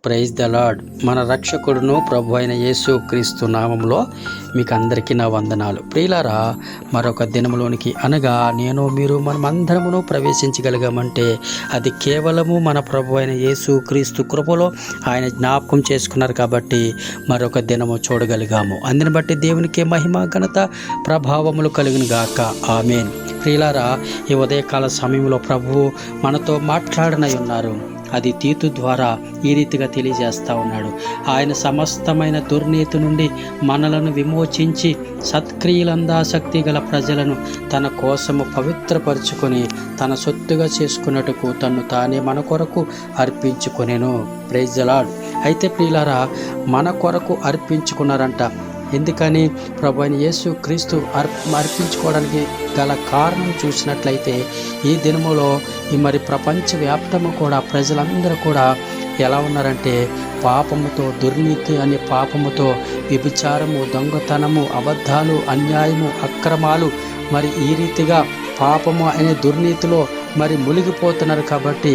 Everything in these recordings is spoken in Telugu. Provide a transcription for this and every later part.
Praise the lord. మన రక్షకుడును ప్రభు అయిన యేసు క్రీస్తు నామంలో మీకు అందరికీ నా వందనాలు. ప్రియులారా, మరొక దినములోనికి అనగా నేను మీరు మనమందరమును ప్రవేశించగలిగామంటే అది కేవలము మన ప్రభు అయిన యేసు క్రీస్తు కృపలో ఆయన జ్ఞాపకం చేసుకున్నారు కాబట్టి మరొక దినము చూడగలిగాము. అందుని బట్టి దేవునికి మహిమ ఘనత ప్రభావములు కలుగును గాక. ఆమేన్. ప్రియులారా, ఈ ఉదయకాల సమయంలో ప్రభువు మనతో మాట్లాడనై ఉన్నారు. అది తీతు ద్వారా ఈ రీతిగా తెలియజేస్తూ ఉన్నాడు. ఆయన సమస్తమైన దుర్నీతి నుండి మనలను విమోచించి సత్క్రియలందాసక్తి గల ప్రజలను తన కోసము పవిత్రపరుచుకొని తన సొత్తుగా చేసుకున్నట్టుకు తన్ను తానే మన కొరకు అర్పించుకొనెను. Praise the lord. అయితే ప్రియులారా, మన కొరకు అర్పించుకున్నారంట. ఎందుకని? ప్రభు అయిన యేసు క్రీస్తు అర్పించుకోవడానికి గల కారణం చూసినట్లయితే ఈ దినములో మరి ప్రపంచవ్యాప్తము కూడా ప్రజలందరూ కూడా ఎలా ఉన్నారంటే పాపముతో, దుర్నీతి అనే పాపముతో, వ్యభిచారము, దొంగతనము, అబద్ధాలు, అన్యాయము, అక్రమాలు మరి ఈ రీతిగా పాపము అనే దుర్నీతిలో మరి మునిగిపోతున్నారు. కాబట్టి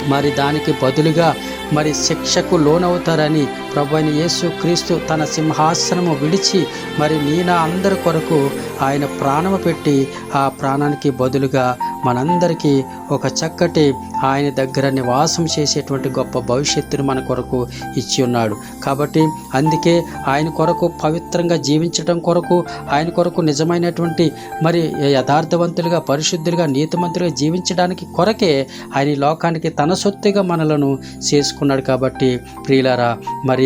మరి దానికి బదులుగా మరి శిక్షకు లోనవుతారని ప్రభు అయిన యేసు క్రీస్తు తన సింహాసనము విడిచి మరి నా అందరి కొరకు ఆయన ప్రాణము పెట్టి ఆ ప్రాణానికి బదులుగా మనందరికీ ఒక చక్కటి ఆయన దగ్గర నివాసం చేసేటువంటి గొప్ప భవిష్యత్తును మన కొరకు ఇచ్చి ఉన్నాడు. కాబట్టి అందుకే ఆయన కొరకు పవిత్రంగా జీవించడం కొరకు, ఆయన కొరకు నిజమైనటువంటి మరి యథార్థవంతులుగా, పరిశుద్ధులుగా, నీతిమంతులుగా జీవించడానికి కొరకే ఆయన లోకానికి తన సొత్తుగా మనలను చేసుకున్నాడు. కాబట్టి ప్రియులారా, మరి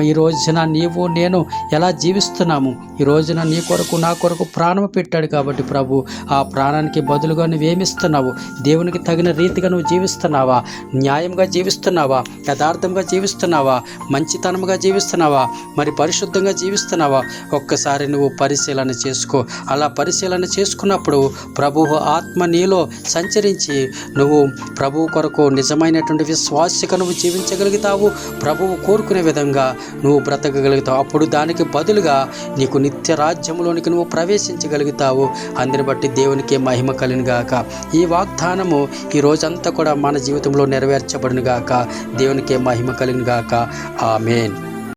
ఈ రోజున నీవు నేను ఎలా జీవిస్తున్నాము? ఈ రోజున నీ కొరకు నా కొరకు ప్రాణం పెట్టాడు. కాబట్టి ప్రభు ఆ ప్రాణానికి బదులుగా నువ్వేమిస్తున్నావు? దేవునికి తగిన రీతిగా నువ్వు జీవిస్తున్నావా? న్యాయంగా జీవిస్తున్నావా? యథార్థంగా జీవిస్తున్నావా? మంచితనంగా జీవిస్తున్నావా? మరి పరిశుద్ధంగా జీవిస్తున్నావా? ఒక్కసారి నువ్వు పరిశీలన చేసుకో. అలా పరిశీలన చేసుకున్నప్పుడు ప్రభువు ఆత్మ నీలో సంచరించి నువ్వు ప్రభువు కొరకు నిజమైనటువంటి విశ్వాసిగా నువ్వు జీవించగలుగుతావు. ప్రభువు కోరుకునే విధంగా నువ్వు బ్రతకగలుగుతావు. అప్పుడు దానికి బదులుగా నీకు నిత్య రాజ్యంలోనికి నువ్వు ప్రవేశించగలుగుతావు. అందుని బట్టి దేవునికి మహిమ కలుగును గాక. ఈ వాగ్దానము ఈ రోజంతా కూడా మన జీవితంలో నెరవేర్చబడును గాక. దేవునికి మహిమ కలుగును గాక. ఆమేన్.